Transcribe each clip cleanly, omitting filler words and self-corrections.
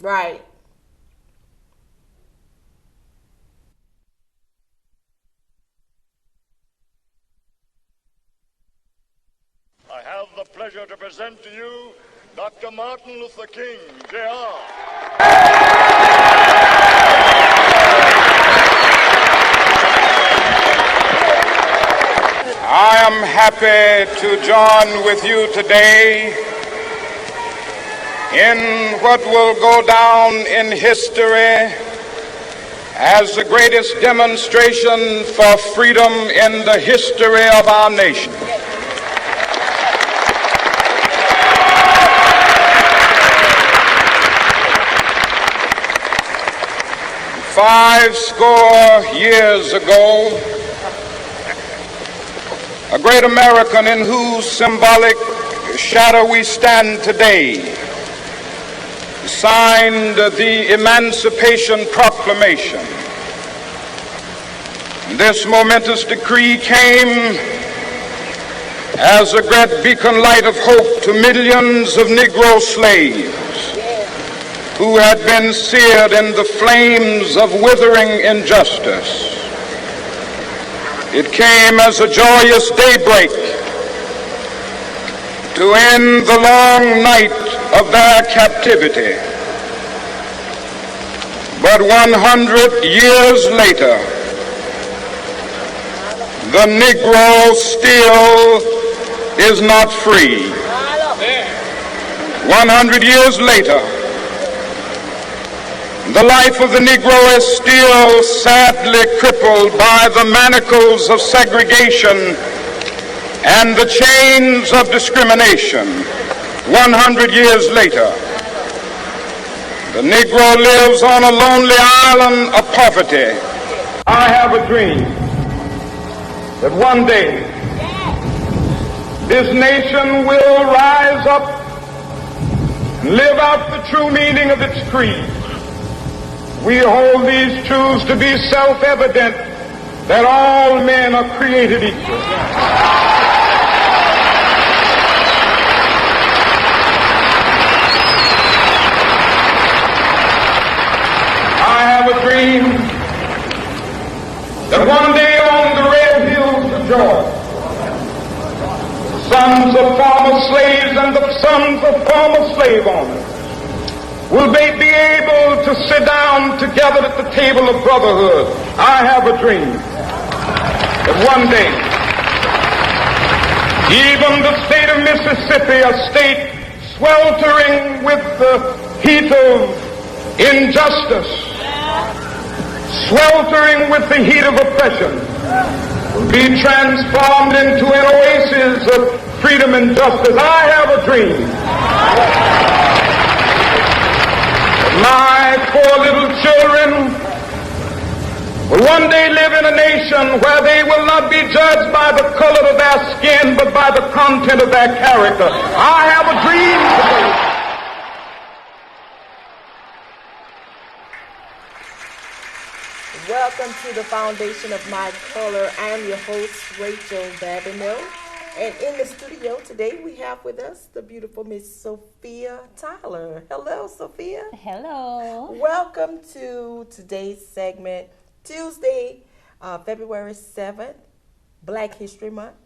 Right. I have the pleasure to present to you Dr. Martin Luther King, Jr. I am happy to join with you today in what will go down in history as the greatest demonstration for freedom in the history of our nation. 50 years ago, a great American in whose symbolic shadow we stand today signed the Emancipation Proclamation. This momentous decree came as a great beacon light of hope to millions of Negro slaves who had been seared in the flames of withering injustice. It came as a joyous daybreak to end the long night of their captivity. But 100 years later, the Negro still is not free. 100 years later, the life of the Negro is still sadly crippled by the manacles of segregation and the chains of discrimination. 100 years later, the Negro lives on a lonely island of poverty. I have a dream that one day this nation will rise up and live out the true meaning of its creed. We hold these truths to be self-evident, that all men are created equal. I have a dream that one day on the red hills of Georgia, the sons of former slaves and the sons of former slave owners will they be able to sit down together at the table of brotherhood. I have a dream that one day, even the state of Mississippi, a state sweltering with the heat of injustice, sweltering with the heat of oppression, will be transformed into an oasis of freedom and justice. I have a dream. My poor little children will one day live in a nation where they will not be judged by the color of their skin, but by the content of their character. I have a dream today. Welcome to the Foundation of My Color. I am your host, Rachel Babineau. And in the studio today, we have with us the beautiful Miss Sophia Tyler. Hello, Sophia. Hello. Welcome to today's segment, Tuesday, February 7th, Black History Month.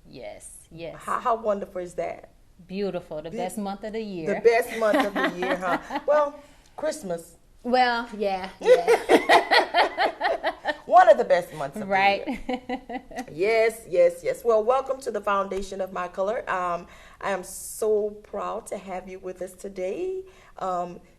Yes, yes. How wonderful is that? Beautiful. The best month of the year. The best month of the year, huh? Well, Christmas. Well, yeah. One of the best months of right. the year. Yes. Well, welcome to the Foundation of My Color. I am so proud to have you with us today.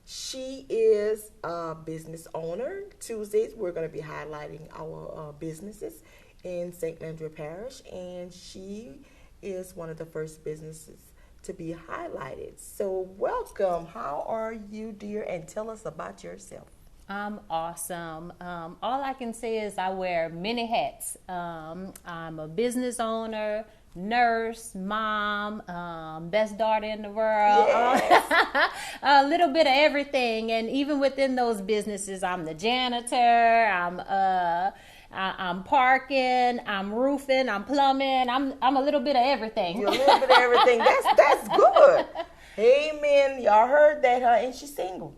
She is a business owner. Tuesdays, we're going to be highlighting our businesses in St. Landry Parish, and she is one of the first businesses to be highlighted. So welcome. How are you, dear? And tell us about yourself. I'm awesome. All I can say is I wear many hats. I'm a business owner, nurse, mom, best daughter in the world, yes. A little bit of everything. And even within those businesses, I'm the janitor, I'm parking, I'm roofing, I'm plumbing, I'm a little bit of everything. You're a little bit of everything. That's good. Amen. Y'all heard that, huh? And she's single.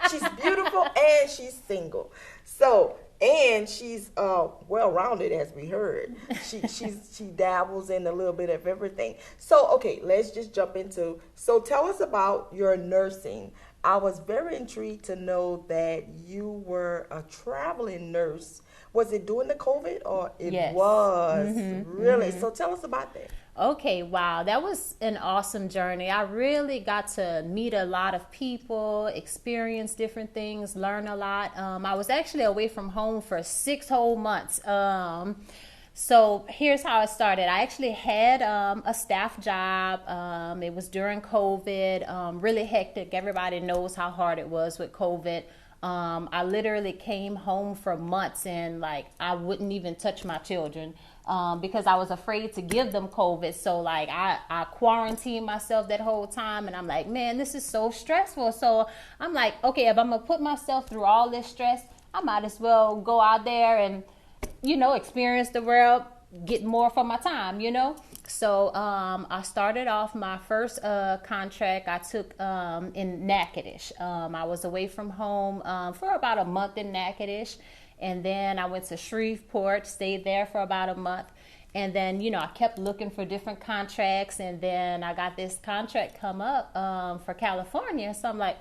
She's beautiful and she's single. So, and she's well-rounded, as we heard. She dabbles in a little bit of everything. So, okay, let's just jump into. So, tell us about your nursing. I was very intrigued to know that you were a traveling nurse. Was it during the COVID or it Yes. was? Really? Mm-hmm. So, tell us about that. Okay, wow, that was an awesome journey. I really got to meet a lot of people, experience different things, learn a lot. I was actually away from home for 6 whole months. So here's how it started. I actually had a staff job. It was during COVID, really hectic. Everybody knows how hard it was with COVID. I literally came home for months and like I wouldn't even touch my children because I was afraid to give them COVID. So like I quarantined myself that whole time and I'm like, man, this is so stressful. So I'm like, okay, if I'm gonna put myself through all this stress, I might as well go out there and, you know, experience the world, get more for my time, you know? So I started off my first contract I took in Natchitoches. I was away from home for about a month in Natchitoches. And then I went to Shreveport, stayed there for about a month. And then, you know, I kept looking for different contracts. And then I got this contract come up for California. So I'm like,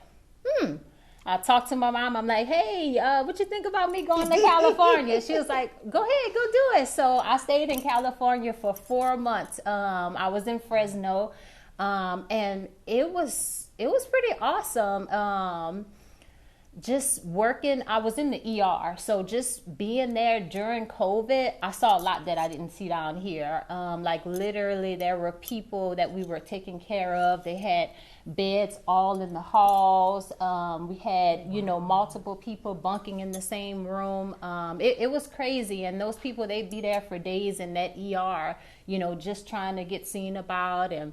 I talked to my mom. I'm like, hey, what you think about me going to California? She was like, go ahead, go do it. So I stayed in California for 4 months. I was in Fresno, and it was pretty awesome. Just working, I was in the ER. So just being there during COVID, I saw a lot that I didn't see down here. Like literally there were people that we were taking care of. They had beds all in the halls. We had, you know, multiple people bunking in the same room. It was crazy. And those people, they'd be there for days in that ER, you know, just trying to get seen about. And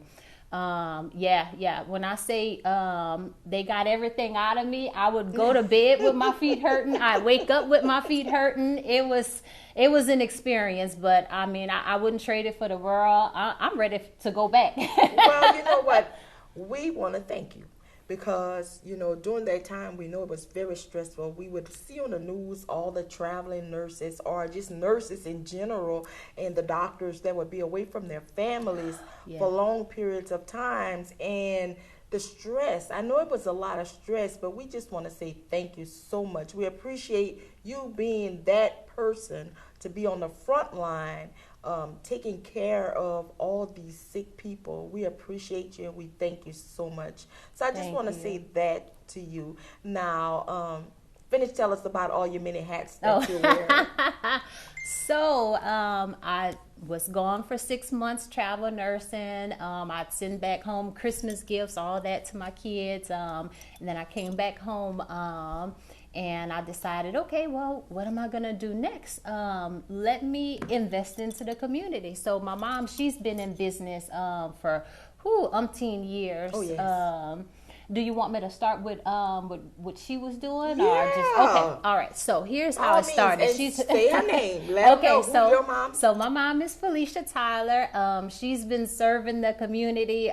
when I say they got everything out of me, I would go to bed with my feet hurting. I'd wake up with my feet hurting. It was an experience, but I mean, I wouldn't trade it for the world. I'm ready to go back. Well, you know what? We want to thank you because, you know, during that time, we know it was very stressful. We would see on the news all the traveling nurses or just nurses in general and the doctors that would be away from their families for long periods of times. And the stress, I know it was a lot of stress, but we just want to say thank you so much. We appreciate you being that person to be on the front line, taking care of all these sick people. We appreciate you and we thank you so much. So I just want to say that to you. Now, tell us about all your many hats that you wear. So I was gone for 6 months travel nursing. I'd send back home Christmas gifts, all that to my kids. And then I came back home and I decided, okay, well, what am I going to do next? Let me invest into the community. So my mom, she's been in business for umpteen years. Oh, yes. Do you want me to start with what she was doing, or just okay? All right. So here's how it started. She's say her name. Let know who your mom. So my mom is Felicia Tyler. She's been serving the community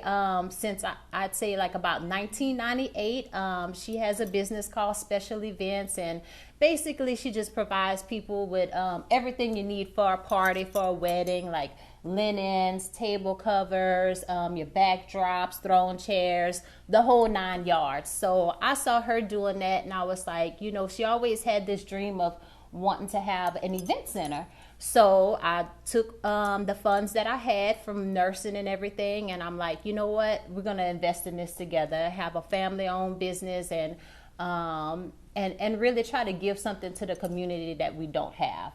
since I'd say like about 1998. She has a business called Special Events, and basically she just provides people with everything you need for a party, for a wedding, like linens, table covers, your backdrops, throne chairs, the whole 9 yards. So I saw her doing that and I was like, you know, she always had this dream of wanting to have an event center. So I took the funds that I had from nursing and everything, and I'm like, you know what, we're gonna invest in this together, have a family-owned business, and really try to give something to the community that we don't have.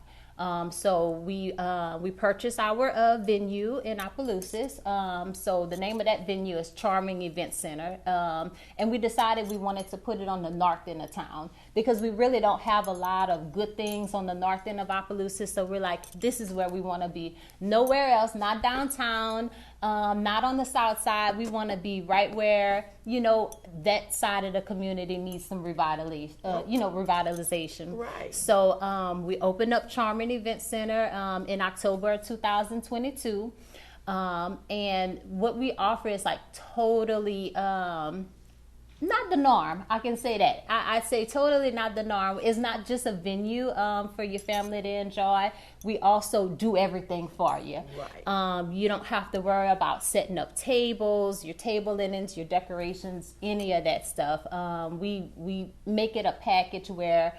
So we purchased our venue in Opelousas. So the name of that venue is Charming Event Center. And we decided we wanted to put it on the north end of town because we really don't have a lot of good things on the north end of Opelousas. So we're like, this is where we want to be. Nowhere else, not downtown, not on the south side. We want to be right where, you know, that side of the community needs some revitalization. Right. So we opened up Charming Event Center in October 2022. And what we offer is like totally not the norm. I can say that. I'd say totally not the norm. It's not just a venue for your family to enjoy. We also do everything for you. Right. You don't have to worry about setting up tables, your table linens, your decorations, any of that stuff. We make it a package where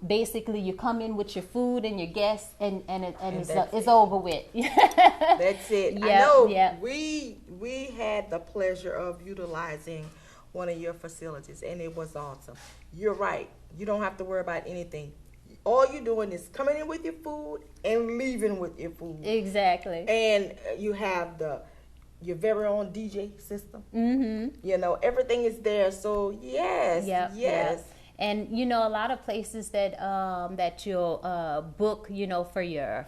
basically you come in with your food and your guests, and it's over with. That's it. Yep, I know. yep. We had the pleasure of utilizing one of your facilities, and it was awesome. You're right. You don't have to worry about anything. All you're doing is coming in with your food and leaving with your food. Exactly. And you have your very own DJ system. Mm-hmm. You know, everything is there. So yes, Yep, yes. yep. And you know, a lot of places that that you'll book, you know, for your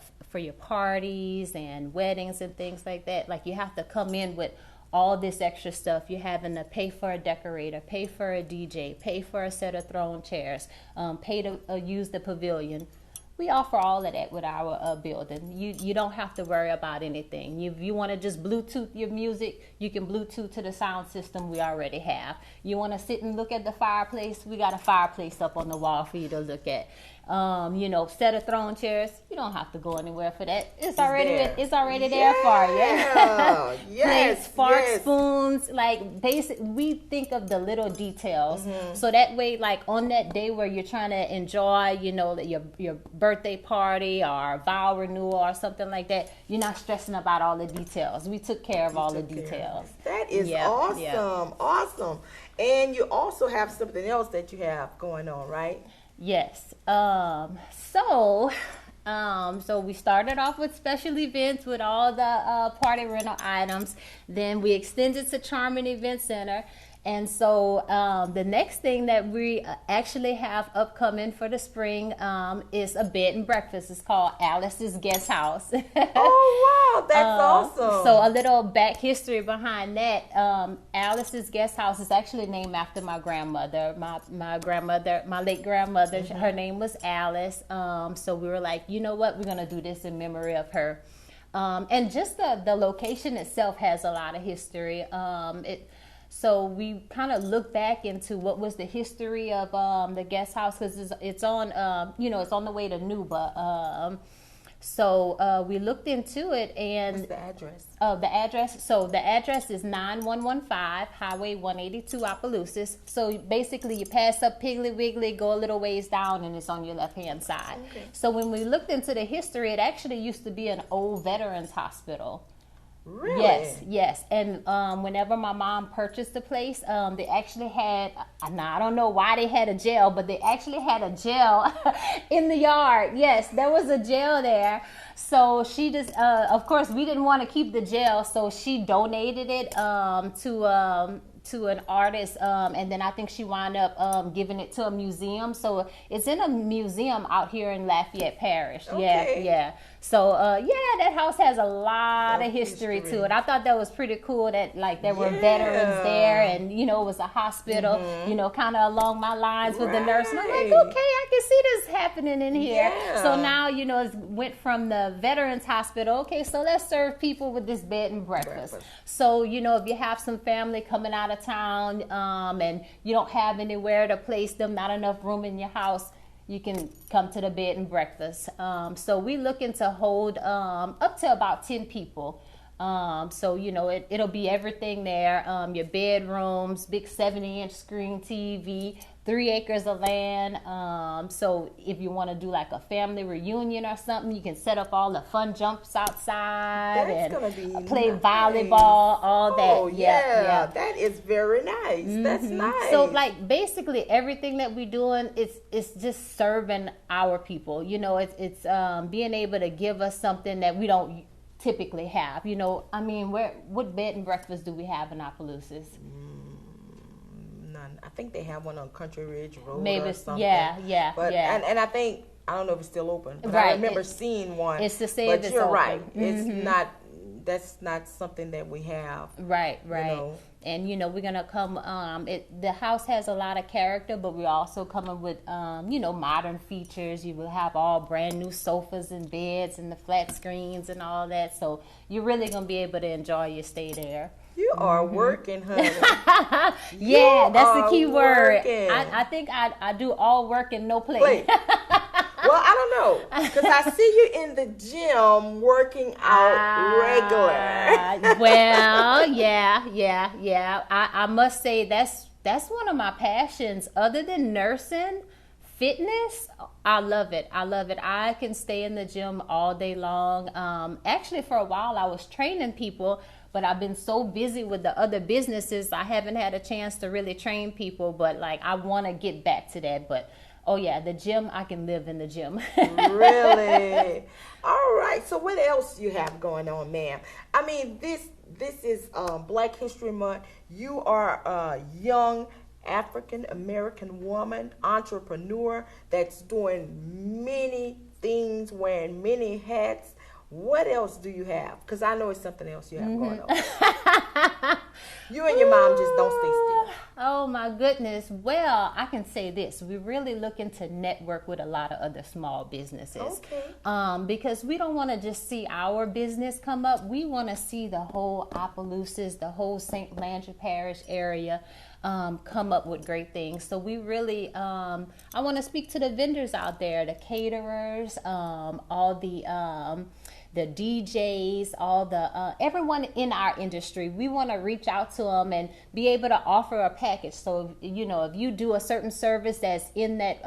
parties and weddings and things like that, like you have to come in with all this extra stuff. You're having to pay for a decorator, pay for a DJ, pay for a set of throne chairs, pay to use the pavilion. We offer all of that with our building. You don't have to worry about anything. If you want to just Bluetooth your music, you can Bluetooth to the sound system we already have. You want to sit and look at the fireplace, we got a fireplace up on the wall for you to look at. You know, set of throne chairs. You don't have to go anywhere for that. It's already there for you. Yes, Plates, forks, yes. spoons, like basic. We think of the little details, so that way, like on that day where you're trying to enjoy, you know, your birthday party or vow renewal or something like that, you're not stressing about all the details. We took care of all the details. That is Yep, awesome, yep. awesome. And you also have something else that you have going on, right? Yes. So we started off with special events with all the party rental items. Then we extended to Charming Event Center. And so the next thing that we actually have upcoming for the spring is a bed and breakfast. It's called Alice's Guest House. Oh, wow. That's awesome. So a little back history behind that. Alice's Guest House is actually named after my grandmother. My grandmother, my late grandmother, her name was Alice. So we were like, you know what? We're going to do this in memory of her. And just the location itself has a lot of history. So we kind of look back into what was the history of the guest house, because it's on, it's on the way to Nuba. So we looked into it, and what's the address? The address. So the address is 9115 Highway 182, Opelousas. So basically, you pass up Piggly Wiggly, go a little ways down, and it's on your left-hand side. Okay. So when we looked into the history, it actually used to be an old veterans hospital. Really? Yes. And whenever my mom purchased the place, they actually had, now I don't know why they had a jail, but they actually had a jail in the yard. Yes, there was a jail there. So she just, of course, we didn't want to keep the jail, so she donated it to an artist, and then I think she wound up giving it to a museum. So it's in a museum out here in Lafayette Parish. Okay. Yeah. So that house has a lot of history to it. I thought that was pretty cool that like there were veterans there, and it was a hospital, kind of along my lines with the nurse. And I'm like, okay, I can see this happening in here. Yeah. So now it went from the veterans hospital. Okay, so let's serve people with this bed and breakfast. So if you have some family coming out of town, and you don't have anywhere to place them, not enough room in your house, you can come to the bed and breakfast. So we looking to hold up to about 10 people. So it'll be everything there. Your bedrooms, big 70-inch screen TV, 3 acres of land. So if you want to do like a family reunion or something, you can set up all the fun jumps outside. That's and gonna be play nice. volleyball, all that. Oh yeah, that is very nice. That's nice. So like basically everything that we're doing is just serving our people. It's being able to give us something that we don't typically have. What bed and breakfast do we have in Opelousas? None. I think they have one on Country Ridge Road. Maybe or something. yeah. But yeah. and I think, I don't know if it's still open, but Right. I remember seeing one. It's to say but if it's you're open. right. It's not that's not something that we have. Right. You know. And we're gonna come. The house has a lot of character, but we're also coming with modern features. You will have all brand new sofas and beds and the flat screens and all that. So you're really gonna be able to enjoy your stay there. You are working, honey. Yeah, that's the key word. Working. I think I do all work and no play. Well, I don't know, because I see you in the gym working out regular. Well, yeah. I must say that's one of my passions. Other than nursing, fitness, I love it. I can stay in the gym all day long. Actually, for a while, I was training people, but I've been so busy with the other businesses, I haven't had a chance to really train people. But I want to get back to that. But oh yeah, the gym, I can live in the gym. Really? All right. So what else you have going on, ma'am? I mean, this is Black History Month. You are a young African American woman, entrepreneur that's doing many things, wearing many hats. What else do you have? Because I know it's something else you have going on. You and your mom just don't stay still. Oh my goodness. Well, I can say this. We're really looking to network with a lot of other small businesses. Okay. Because we don't want to just see our business come up. We want to see the whole Opelousas, the whole St. Landry Parish area come up with great things. So we really, I want to speak to the vendors out there, the caterers, all the DJs, all the everyone in our industry. We want to reach out to them and be able to offer a package. So if you do a certain service that's in that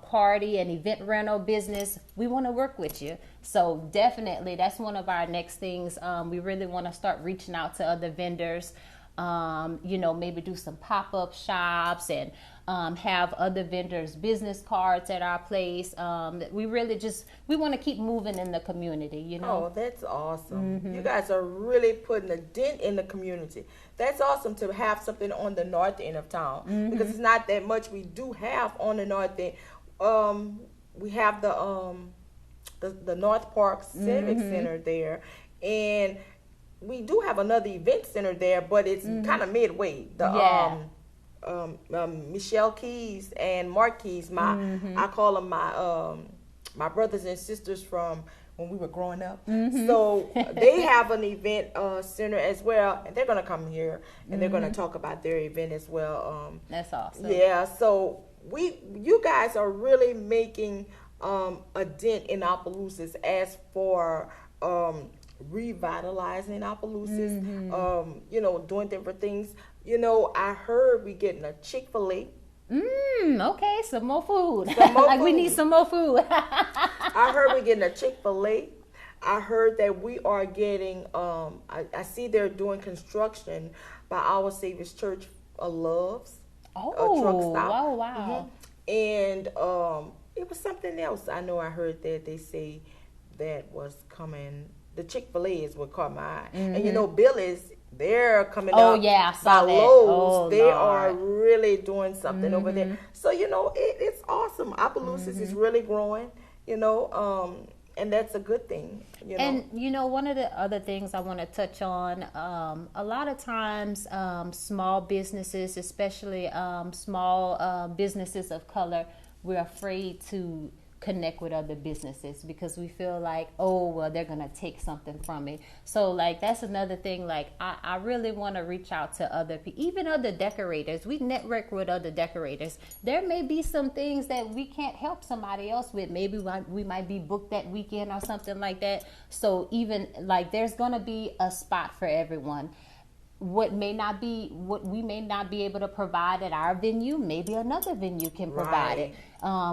party and event rental business, we want to work with you. So definitely, that's one of our next things. We really want to start reaching out to other vendors. Maybe do some pop-up shops and have other vendors' business cards at our place. We want to keep moving in the community, Oh, that's awesome. You guys are really putting a dent in the community. That's awesome to have something on the north end of town, because it's not that much we do have on the north end. We have the North Park Civic Center there, and we do have another event center there, but it's kind of midway. Michelle Keys and Mark Keys, I call them my brothers and sisters from when we were growing up. So they have an event center as well, and they're going to come here and they're going to talk about their event as well. That's awesome. Yeah, so you guys are really making a dent in Opelousas as for revitalizing Opelousas, doing different things. I heard we getting a Chick-fil-A. Okay, some more food. We need some more food. I heard we're getting a Chick-fil-A. I heard that we are getting, I see they're doing construction by Our Savior's Church of Loves. Oh, a truck stop. wow. And it was something else. I know I heard that they say that was coming. The Chick-fil-A is what caught my eye. And Billy's, they're coming up. Oh, yeah, I saw by that. Lowe's. Oh, they Lord. are really doing something over there. So, it's awesome. Opelousas is really growing, and that's a good thing. And, one of the other things I want to touch on, a lot of times small businesses, especially small businesses of color, we're afraid to connect with other businesses because we feel like, they're gonna take something from me. So that's another thing. I really want to reach out to other people, even other decorators. We network with other decorators. There may be some things that we can't help somebody else with. Maybe we might be booked that weekend or something like that. So even there's gonna be a spot for everyone. What we may not be able to provide at our venue, maybe another venue can provide it.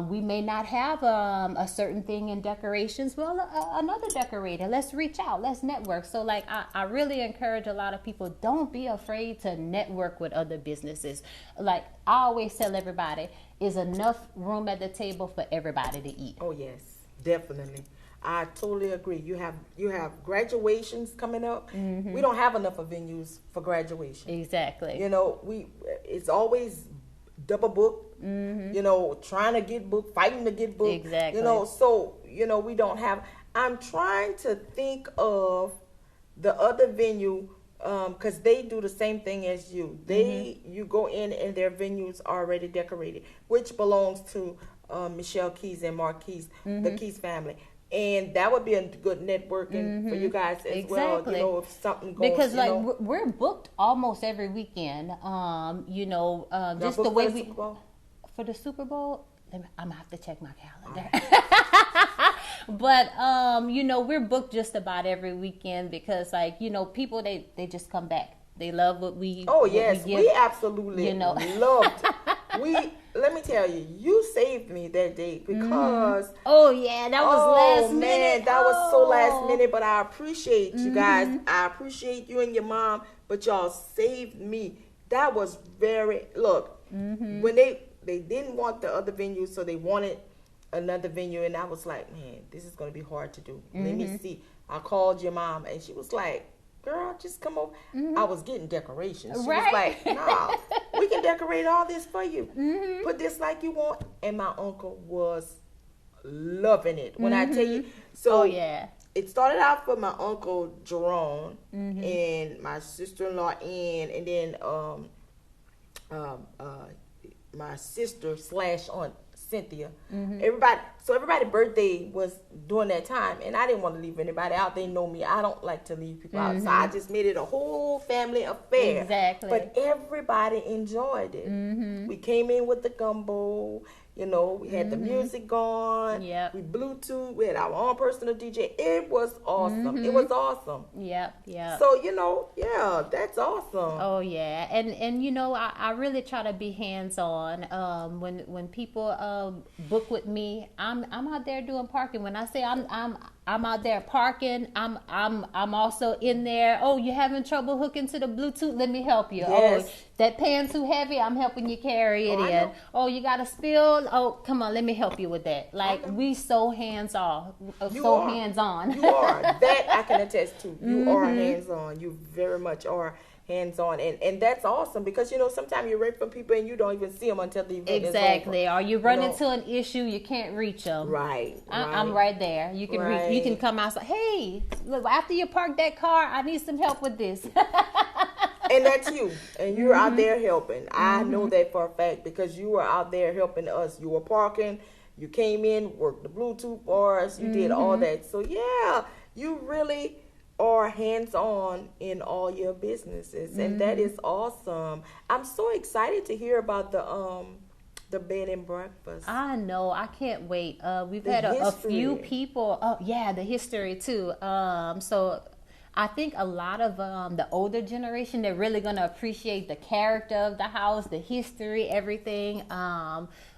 We may not have a certain thing in decorations. Well, another decorator. Let's reach out. Let's network. So, I really encourage a lot of people, don't be afraid to network with other businesses. I always tell everybody, is enough room at the table for everybody to eat. Oh, yes, definitely. I totally agree. You have graduations coming up. We don't have enough of venues for graduation. Exactly. It's always double booked. Trying to get booked, fighting to get booked. Exactly. So we don't have. I'm trying to think of the other venue, because they do the same thing as you. You go in and their venues are already decorated, which belongs to Michelle Keys and Mark Keys, the Keys family. And that would be a good networking for you guys as well. You know, if something goes, because like we're booked almost every weekend. You know, just the way we for the Super Bowl. I'm gonna have to check my calendar. But you know, we're booked just about every weekend because, like, you know, people they just come back. They love what we. Oh yes, we absolutely loved. Let me tell you, you saved me that day because. Oh yeah, that was last minute. That was so last minute. But I appreciate you guys. I appreciate you and your mom. But y'all saved me. That was very when they didn't want the other venue, so they wanted another venue, and I was like, man, this is gonna be hard to do. Let me see. I called your mom, and she was like, girl, just come over. I was getting decorations. She was like, nah, we can decorate all this for you. Put this like you want. And my uncle was loving it. When I tell you, so it started out for my uncle Jerome and my sister-in-law Ann, and then my sister / aunt Cynthia. Everybody's birthday was during that time, and I didn't want to leave anybody out. They know me. I don't like to leave people out, so I just made it a whole family affair. Exactly. But everybody enjoyed it. We came in with the gumbo. You know, we had the music going. Yep. We Bluetooth. We had our own personal DJ. It was awesome. It was awesome. Yep. So, you know, that's awesome. Oh yeah, and you know, I really try to be hands on. When people book with me, I'm out there doing parking. When I say I'm out there parking, I'm also in there. Oh, you're having trouble hooking to the Bluetooth? Let me help you. Yes. Oh, that pan too heavy? I'm helping you carry it in. Know. Oh, you got a spill? Oh, come on, let me help you with that. Like, we so hands off, hands on. You are. That I can attest to. You are hands on. You very much are hands on, and that's awesome because, you know, sometimes you rent from people and you don't even see them until the event is over. Or you run into an issue, you can't reach them. Right. I'm right there. You can reach. You can come outside. Hey, look, after you park that car, I need some help with this. And that's you, and you're out there helping. I know that for a fact because you were out there helping us. You were parking, you came in, worked the Bluetooth for us, you did all that. So yeah, you really are hands-on in all your businesses, and that is awesome. I'm so excited to hear about the bed and breakfast. I know. I can't wait. We've had a few people. Oh yeah, the history too. So I think a lot of the older generation, they're really going to appreciate the character of the house, the history, everything.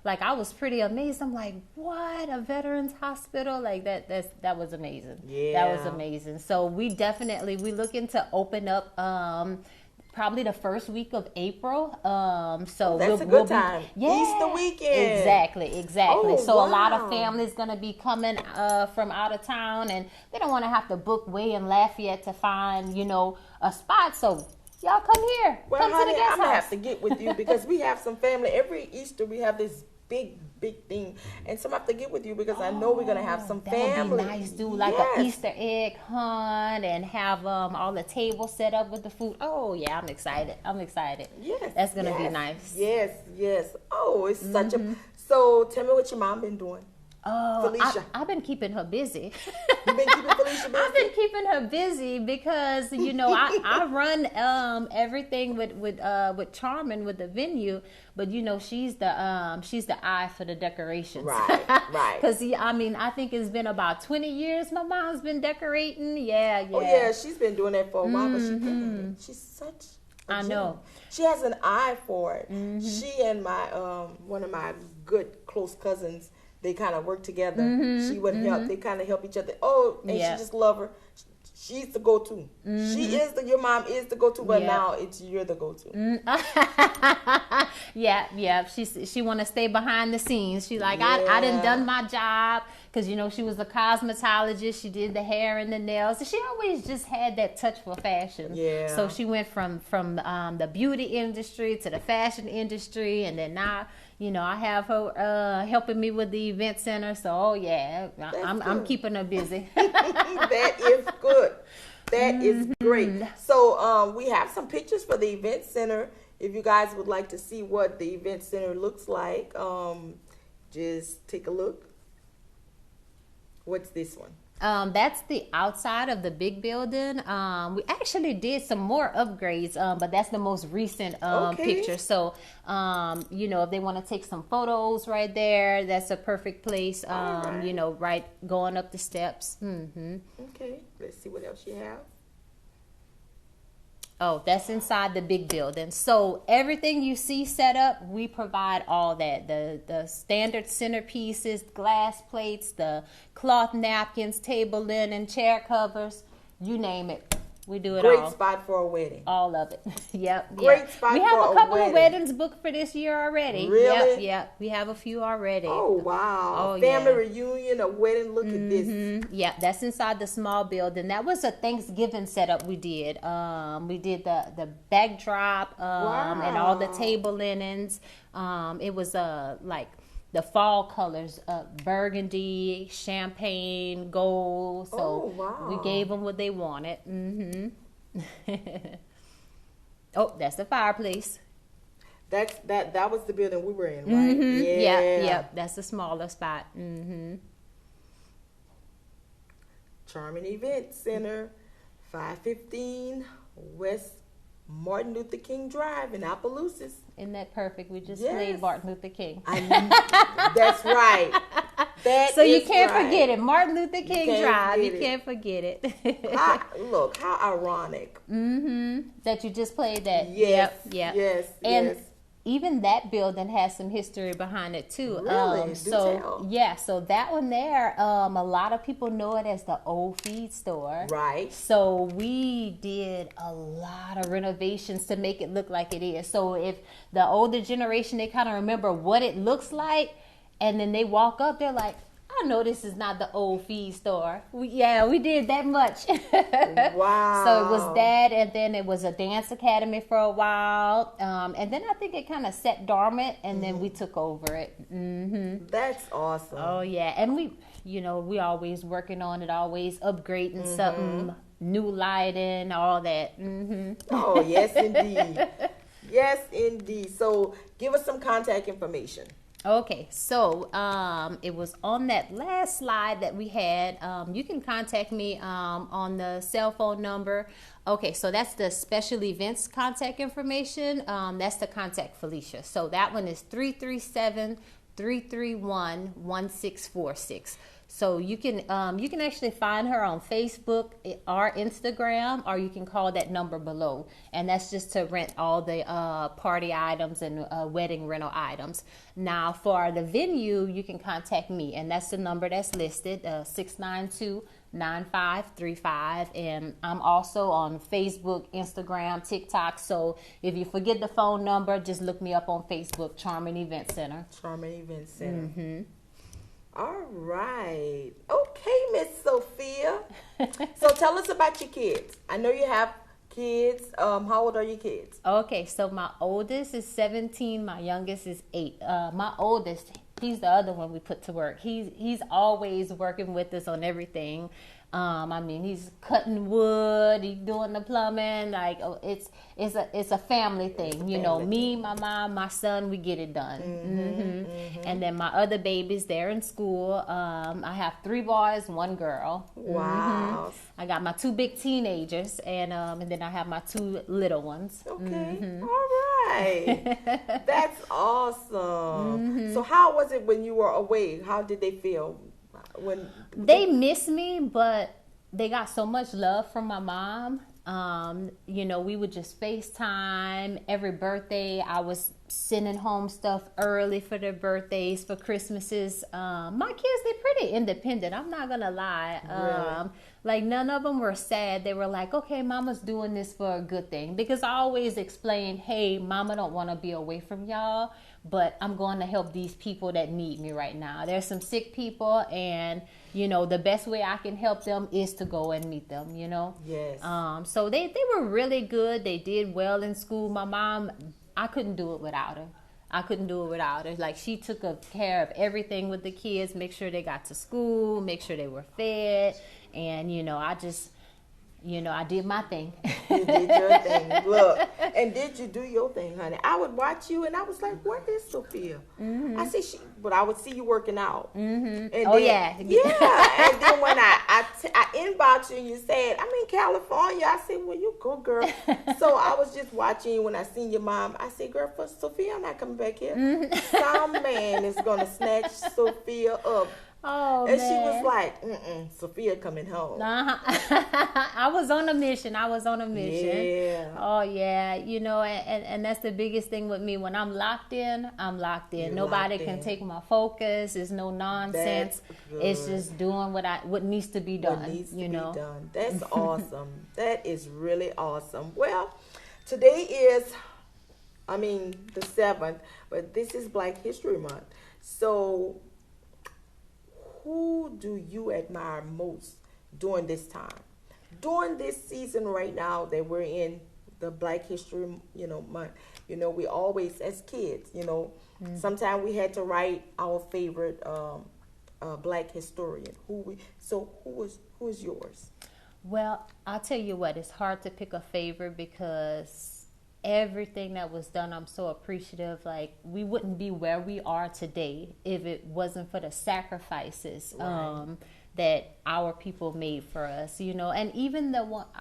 Like, I was pretty amazed. I'm like, what? A veterans hospital? Like, that was amazing. Yeah. That was amazing. So we looking to open up probably the first week of April. So that's a good time. Easter weekend. Exactly. Oh, so a lot of families gonna be coming from out of town, and they don't want to have to book way in Lafayette to find, you know, a spot. So y'all come here. Well, come honey, to the guest I'm gonna house. have to get with you because we have some family. Every Easter we have this big thing, and so I have to get with you because I know we're gonna have some family. That would be nice. Do like an Easter egg hunt and have all the tables set up with the food. Oh yeah, I'm excited. Yes, that's gonna be nice. Yes. Oh, it's such a. So tell me what your mom been doing. Oh, Felicia. I've been keeping her busy. You've been keeping Felicia busy? I've been keeping her busy because, you know, I run everything with Charmin with the venue, but you know she's the eye for the decorations. Right. Because I think it's been about 20 years my mom's been decorating. Yeah. Oh yeah, she's been doing that for a while, but she's such. I know. She has an eye for it. She and my one of my good close cousins. They kind of work together. She would help. They kind of help each other. Oh, and she just love her. She's the go-to. Your mom is the go-to, but now you're the go-to. Yeah. She want to stay behind the scenes. She like, I done my job. Because, you know, she was a cosmetologist. She did the hair and the nails. So she always just had that touch for fashion. Yeah. So she went from the beauty industry to the fashion industry. And then now, you know, I have her helping me with the event center. So, I'm keeping her busy. That is good. That is great. So we have some pictures for the event center. If you guys would like to see what the event center looks like, just take a look. What's this one? That's the outside of the big building. We actually did some more upgrades, but that's the most recent picture. So, if they want to take some photos right there, that's a perfect place. Right. Right going up the steps. Mm-hmm. Okay, let's see what else you have. Oh, that's inside the big building. So everything you see set up, we provide all that. The standard centerpieces, glass plates, the cloth napkins, table linen, chair covers, you name it. We do it all. Great spot for a wedding. All of it. Yep. Great spot We have for a couple wedding. of weddings booked for this year already. Really? Yep. We have a few already. Oh, wow. Oh, Family yeah. reunion, a wedding. Look at this. Yeah, that's inside the small building. That was a Thanksgiving setup we did. We did the backdrop and all the table linens. It was like the fall colors, burgundy, champagne, gold. So we gave them what they wanted. Oh, that's the fireplace. That was the building we were in, right? Yeah. That's the smaller spot. Charming Event Center, 515 West Martin Luther King Drive in Opelousas. Isn't that perfect? We just Yes. played Martin Luther King. That's right. So you is can't right. forget it. Martin Luther King can't Drive. forget You it. can't forget it. Look, how ironic. That you just played that. Yes, Yep. yes, And yes. even that building has some history behind it too. Really? Do tell. So that one there, a lot of people know it as the old feed store. Right. So we did a lot of renovations to make it look like it is. So if the older generation, they kind of remember what it looks like, and then they walk up, they're like, I know this is not the old feed store. We did that much. Wow. So it was that, and then it was a dance academy for a while. And then I think it kind of sat dormant, and then we took over it. That's awesome. Oh, yeah. And we always working on it, always upgrading something, new lighting, all that. Oh, yes, indeed. Yes, indeed. So give us some contact information. Okay, so it was on that last slide that we had. You can contact me on the cell phone number. Okay, so that's the special events contact information. That's to contact Felicia. So that one is 337-331-1646. So you can actually find her on Facebook or Instagram, or you can call that number below, and that's just to rent all the party items and wedding rental items. Now for the venue, you can contact me, and that's the number that's listed, 692-9535, and I'm also on Facebook, Instagram, TikTok. So if you forget the phone number, just look me up on Facebook, Charming Event Center. Charming Event Center. All right. Okay, Miss Sophia. So tell us about your kids. I know you have kids. How old are your kids? Okay, so my oldest is 17. My youngest is 8. My oldest, he's the other one we put to work. He's always working with us on everything. He's cutting wood, he's doing the plumbing. Like, it's a family thing. Me, my mom, my son, we get it done. And then my other babies, they're in school. I have 3 boys, 1 girl. Wow. I got my 2 big teenagers, and then I have my 2 little ones. Okay. All right. That's awesome. So how was it when you were away? How did they feel? They miss me, but they got so much love from my mom. We would just FaceTime every birthday. I was sending home stuff early for their birthdays, for Christmases. My kids, they're pretty independent. I'm not gonna lie. Really? Like, none of them were sad. They were like, okay, mama's doing this for a good thing. Because I always explain, hey, mama don't want to be away from y'all, but I'm going to help these people that need me right now. There's some sick people, and, the best way I can help them is to go and meet them, Yes. So they were really good. They did well in school. My mom, I couldn't do it without her. Like, she took care of everything with the kids, make sure they got to school, make sure they were fed. And, I just, I did my thing. You did your thing. Look, and did you do your thing, honey? I would watch you, and I was like, "Where is Sophia?" I said, "But I would see you working out." And Oh, then, yeah. yeah. And then when I inboxed you, and you said, "I'm in California," I said, "Well, you go, girl." So I was just watching you. When I seen your mom, I said, "Girl, for Sophia, I'm not coming back here. Some man is gonna snatch Sophia up." Oh, And man. she was like, Sophia coming home. I was on a mission. Yeah. Oh, yeah. And that's the biggest thing with me. When I'm locked in, I'm locked in. You're Nobody locked can in. take my focus. There's no nonsense. That's It's good. just doing what needs to be done. What needs to you know. be done. That's awesome. That is really awesome. Well, today is, the 7th, but this is Black History Month. So, who do you admire most during this time? During this season right now that we're in, the Black History, month, we always, as kids, sometimes we had to write our favorite Black historian. Who is yours? Well, I'll tell you what, it's hard to pick a favorite because everything that was done, I'm so appreciative. Like, we wouldn't be where we are today if it wasn't for the sacrifices that our people made for us, and even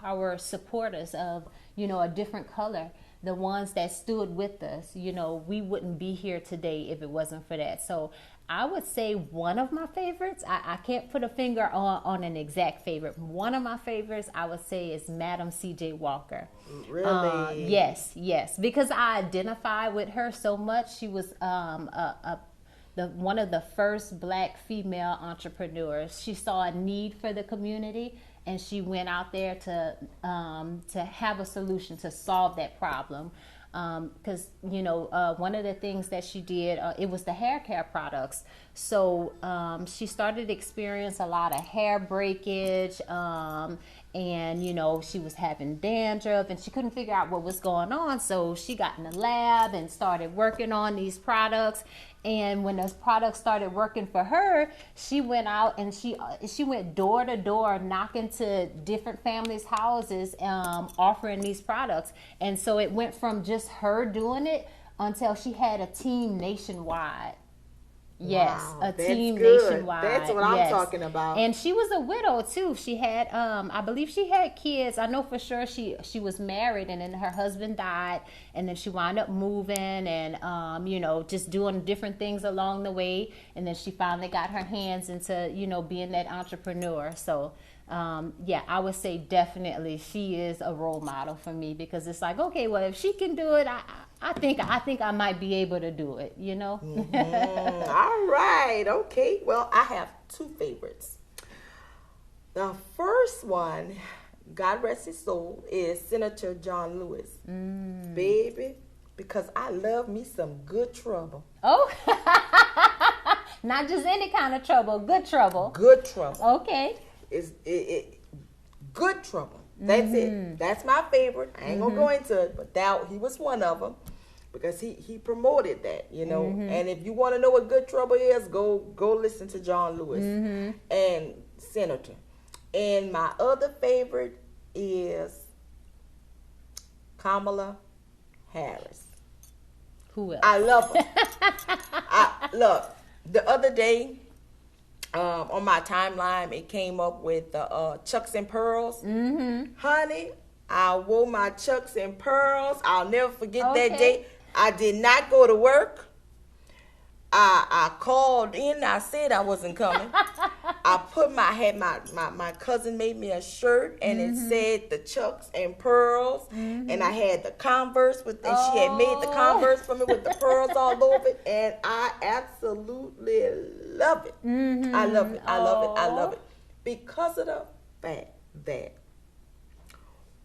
our supporters of, a different color, the ones that stood with us, we wouldn't be here today if it wasn't for that. So I would say one of my favorites, I can't put a finger on an exact favorite. One of my favorites, I would say, is Madam C.J. Walker. Really? Yes, because I identify with her so much. She was one of the first Black female entrepreneurs. She saw a need for the community, and she went out there to have a solution to solve that problem. Because one of the things that she did, it was the hair care products. So she started to experience a lot of hair breakage, and she was having dandruff, and she couldn't figure out what was going on. So she got in the lab and started working on these products. And when those products started working for her, she went out and she went door to door, knocking to different families' houses, offering these products. And so it went from just her doing it until she had a team nationwide. Yes, Wow, a that's team good. nationwide. That's what I'm talking about. And she was a widow too. She had, I believe she had kids. I know for sure she was married, and then her husband died, and then she wound up moving and, just doing different things along the way. And then she finally got her hands into, being that entrepreneur. So, I would say definitely she is a role model for me, because it's like, okay, well, if she can do it, I think I might be able to do it, All right. Okay. Well, I have two favorites. The first one, God rest his soul, is Senator John Lewis. Baby, because I love me some good trouble. Oh, not just any kind of trouble, good trouble. Good trouble. Okay. Good trouble. That's it. That's my favorite. I ain't gonna go into it, but he was one of them, because he promoted that, And if you want to know what good trouble is, go listen to John Lewis and Senator. And my other favorite is Kamala Harris. Who else? I love her. Look, the other day, on my timeline, it came up with the Chucks and Pearls. Honey, I wore my Chucks and Pearls. I'll never forget that day. I did not go to work. I called in. I said I wasn't coming. I had my cousin made me a shirt, and it said the Chucks and Pearls, and I had the Converse and she had made the Converse for me with the pearls all over it, and I absolutely love it. I love it. I love it. I love it, because of the fact that,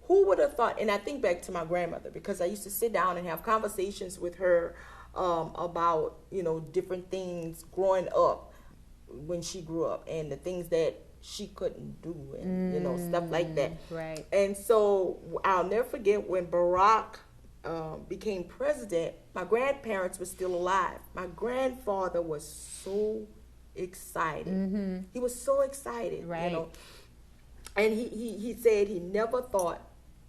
who would have thought? And I think back to my grandmother, because I used to sit down and have conversations with her about, different things growing up when she grew up, and the things that she couldn't do, and stuff like that. Right. And so I'll never forget when Barack became president. My grandparents were still alive. My grandfather was so excited. He was so excited. Right. And he said he never thought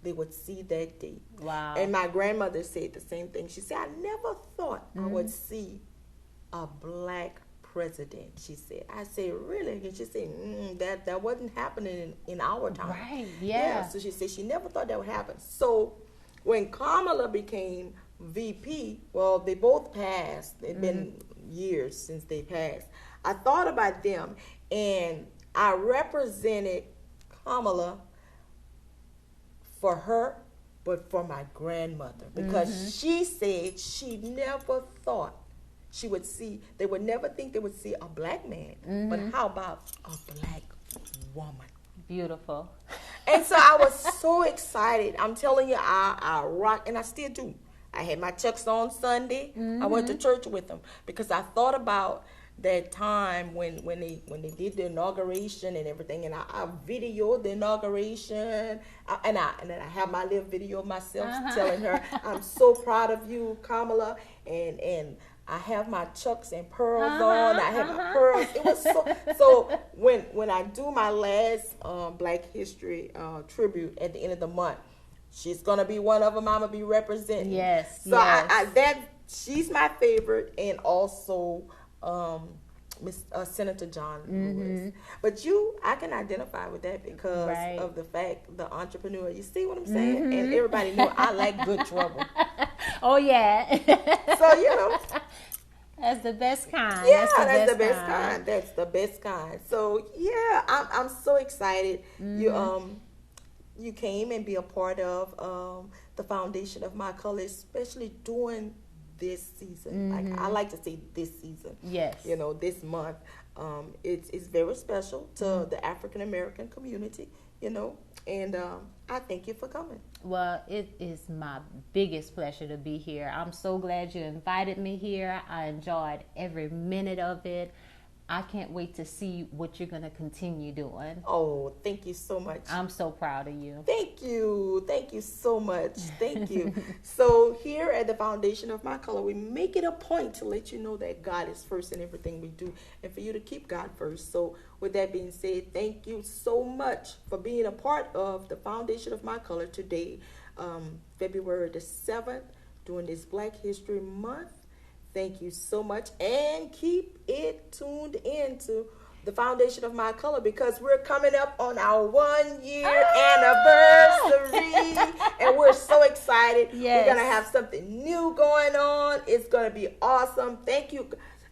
they would see that day. Wow. And my grandmother said the same thing. She said, I never thought I would see a black president, she said. I said, really? And she said, that wasn't happening in our time. Right, yeah. So she said she never thought that would happen. So when Kamala became VP, well, they both passed. It's been years since they passed. I thought about them, and I represented Kamala for her, but for my grandmother, because she said she never thought she would see, they would never think they would see a black man, but how about a black woman? Beautiful. And so I was so excited. I'm telling you, I rock, and I still do. I had my Chucks on Sunday. I went to church with them because I thought about that time when they did the inauguration and everything, and I videoed the inauguration, and I have my little video of myself telling her, I'm so proud of you, Kamala, and I have my Chucks and pearls on. I have my pearls. It was so when I do my last Black History tribute at the end of the month, she's gonna be one of them. I'm gonna be representing. Yes. So yes. She's my favorite, and also Senator John Lewis. But I can identify with that because of the fact, the entrepreneur. You see what I'm saying? And everybody know I like good trouble. Oh yeah. So that's the best kind. Yeah, that's the best kind. That's the best kind. So yeah, I'm so excited. You came and be a part of the foundation of My Color, especially during this season. Like I like to say this season. Yes. This month. It's very special to the African American community, and I thank you for coming. Well, it is my biggest pleasure to be here. I'm so glad you invited me here. I enjoyed every minute of it. I can't wait to see what you're going to continue doing. Oh, thank you so much. I'm so proud of you. Thank you. Thank you so much. Thank you. So here at the Foundation of My Color, we make it a point to let you know that God is first in everything we do, and for you to keep God first. So with that being said, thank you so much for being a part of the Foundation of My Color today, February the 7th, during this Black History Month. Thank you so much, and keep it tuned into the Foundation of My Color, because we're coming up on our 1-year anniversary, and we're so excited. Yes. We're going to have something new going on. It's going to be awesome. Thank you.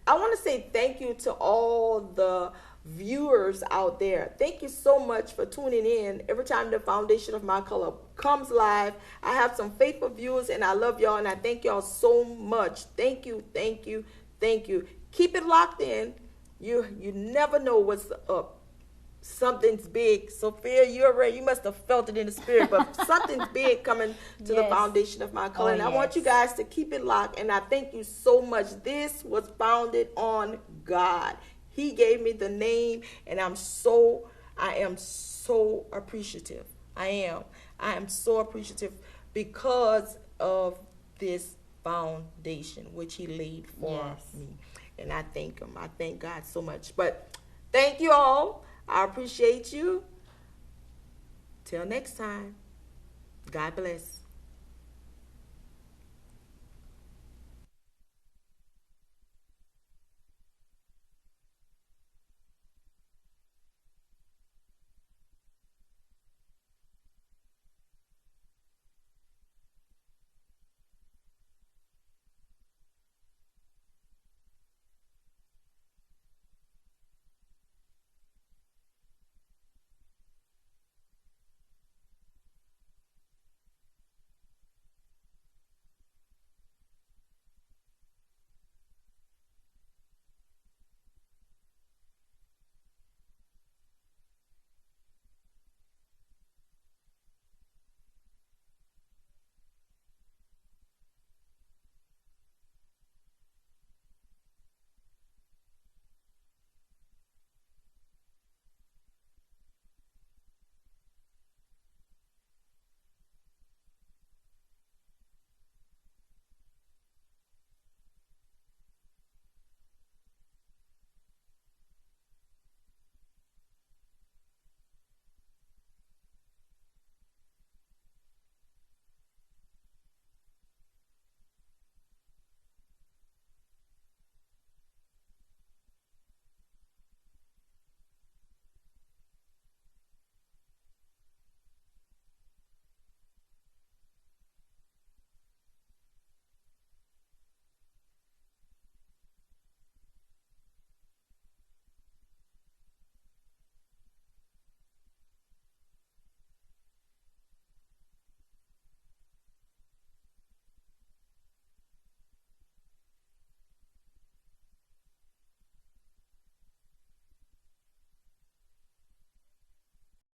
I want to say thank you to all the viewers out there. Thank you so much for tuning in every time the Foundation of My Color comes live. I have some faithful viewers, and I love y'all, and I thank y'all so much. Thank you, thank you, thank you. Keep it locked in. You never know what's up. Something's big. Sophia, you must have felt it in the spirit, but something's big coming to the Foundation of My Color. And I want you guys to keep it locked, and I thank you so much. This was founded on God. He gave me the name, and I am so appreciative. I am so appreciative because of this foundation which he laid for me. And I thank him. I thank God so much. But thank you all. I appreciate you. Till next time. God bless.